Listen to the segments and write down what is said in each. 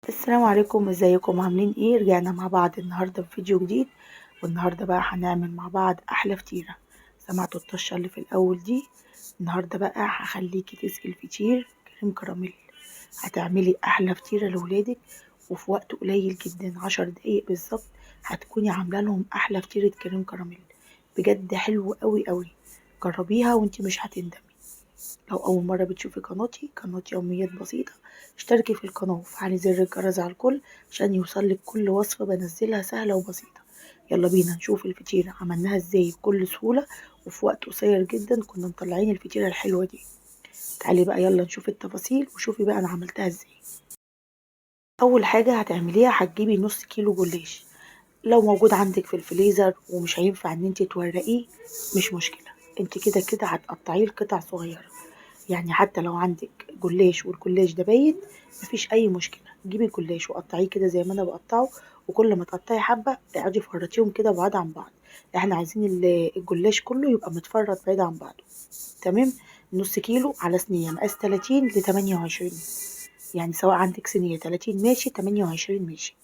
السلام عليكم، ازيكم عاملين ايه؟ رجعنا مع بعض النهارده في فيديو جديد. والنهارده بقى هنعمل مع بعض احلى فطيره. سمعتوا الطشه اللي في الاول دي؟ النهارده بقى هخليكي تسقي الفطير كريم كراميل. هتعملي احلى فطيره لاولادك وفي وقت قليل جدا، 10 دقايق بالظبط هتكوني عامله لهم احلى فطيره كريم كراميل. بجد حلو قوي قوي. جربيها وانتي مش هتندمي. لو أول مرة بتشوفي قناة يوميات بسيطة، اشتركي في القناة وفعلي زر الجرس على الكل عشان يوصلك كل وصفة بنزلها سهلة وبسيطة. يلا بينا نشوف الفطيرة عملناها ازاي بكل سهولة وفي وقت قصير جدا كنا مطلعين الفطيرة الحلوة دي. تعالي بقى يلا نشوف التفاصيل وشوفي بقى أنا عملتها ازاي. أول حاجة هتعمليها هتجيبي نص كيلو جلاش. لو موجود عندك في الفريزر ومش هينفع ان انت تورقيه، مش مشكلة، انت كده كده هتقطعيه لقطع صغيرة. يعني حتى لو عندك جلاش والجلاش ده بايت مفيش اي مشكله، جيبي الجلاش وقطعيه كده زي ما انا بقطعه. وكل ما تقطعي حبه اقعدي فرطيهم كده بعاد عن بعض. احنا عايزين الجلاش كله يبقى متفرط بعيد عن بعضه. تمام. نص كيلو على صينيه مقاس 30 ل 28. يعني سواء عندك صينيه 30 ماشي، 28 ماشي.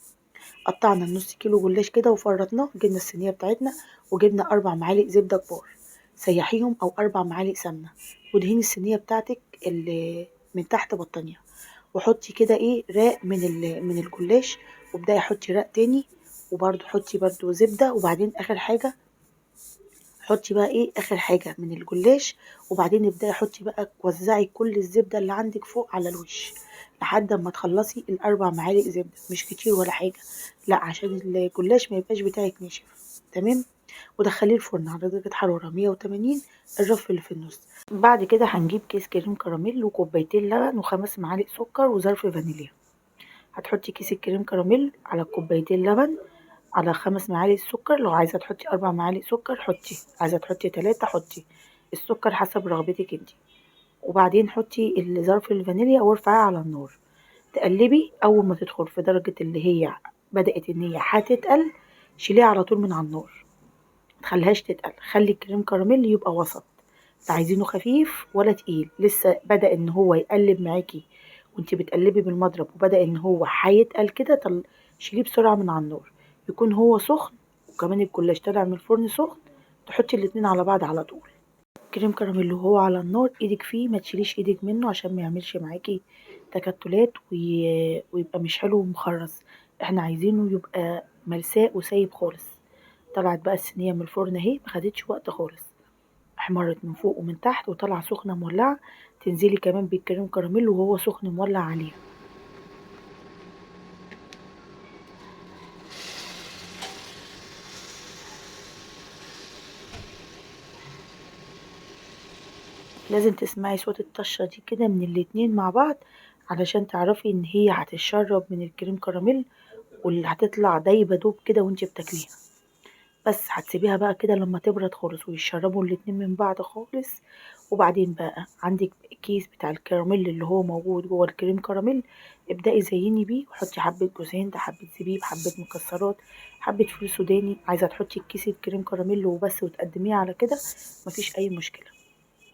قطعنا النص كيلو جلاش كده وفرطناه، جبنا الصينيه بتاعتنا وجبنا 4 معالق زبده كبار. سيحيهم او 4 معالق سمنه. ودهني الصينيه بتاعتك اللي من تحت بطانيه. وحطي كده ايه راق من الجلاش. وابداي حطي راق تاني. وبرده حطي برده زبده. وبعدين اخر حاجه حطي بقى ايه اخر حاجه من الجلاش. وبعدين ابداي حطي بقى وزعي كل الزبده اللي عندك فوق على الوش لحد ما تخلصي ال4 معالق زبده، مش كتير ولا حاجه. لا، عشان الجلاش ما يبقاش بتاعك ناشف. تمام. ودخليه الفرن على درجه حراره 180. الرف اللي في النص. بعد كده هنجيب كيس كريم كراميل وكوبايتين لبن و5 معالق سكر وظرف فانيليا. هتحطي كيس الكريم كراميل على كوبايتين لبن على 5 معالق سكر. لو عايزة تحطي 4 معالق سكر حطي، عايزة تحطي 3 حطي. السكر حسب رغبتك انتي. وبعدين حطي ظرف الفانيليا وارفعيه على النار. تقلبي أول ما تدخل في درجة اللي هي بدأت إن هي هتتقل، شيليها على طول من على النار. متخليهاش تتقل، خلي الكريم كراميل يبقى وسط. لا عايزينه خفيف ولا تقيل، لسه بدأ إن هو يقلب معاكي وانتي بتقلبي بالمضرب وبدأ إن هو هيتقل كده. شيليه بسرعة من على النار. يكون هو سخن وكمان الجلاش طالع من الفرن سخن. تحطي الاتنين على بعض على طول. كريم كراميل وهو على النار ايدك فيه، ما تشيليش ايدك منه عشان ما يعملش معاكي تكتلات ويبقى مش حلو ومخرز. احنا عايزينه يبقى ملساء وسايب خالص. طلعت بقى الصينيه من الفرن اهي، ما خدتش وقت خالص. احمرت من فوق ومن تحت وطلع سخنه مولعه. تنزلي كمان بالكريم كراميل وهو سخن مولع عليها. لازم تسمعي صوت الطشه دي كده من الاتنين مع بعض علشان تعرفي ان هي هتتشرب من الكريم كراميل واللي هتطلع دايبه دوب كده وانتي بتاكليها. بس هتسيبيها بقى كده لما تبرد خالص ويشربوا الاتنين من بعض خالص. وبعدين بقى عندك كيس بتاع الكراميل اللي هو موجود جوه الكريم كراميل. ابدأي زيني بيه وحطي حبة جوز هند، حبة زبيب، حبة مكسرات، حبة فول سوداني. عايزة تحطي الكيس الكريم كراميل وبس وتقدميه على كده، مفيش أي مشكلة.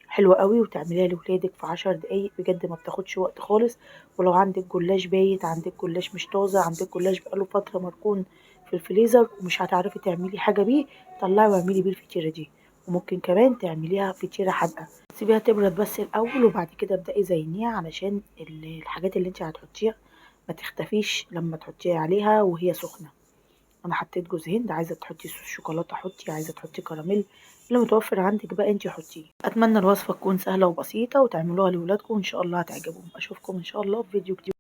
حلوة قوي وتعمليها لولادك في 10 دقايق بجد، ما بتاخدش وقت خالص. ولو عندك جلاش بايت، عندك جلاش مش طازة، عندك جلاش بقاله فترة مركون في الفريزر ومش هتعرفي تعملي حاجة بيه، طلعي واعملي بيه الفطيرة دي. وممكن كمان تعمليها فطيرة حادقة. سيبيها تبرد بس الأول وبعد كده ابدأي زينيها علشان الحاجات اللي انت هتحطيها ما تختفيش لما تحطيها عليها وهي سخنة. انا حطيت جوز هند، عايزه تحطي صوص شوكولاته حطي، عايزه تحطي كراميل، اللي متوفر عندك بقى انتي حطيه. اتمنى الوصفه تكون سهله وبسيطه وتعملوها لاولادكم وان شاء الله هتعجبهم. اشوفكم ان شاء الله في فيديو جديد.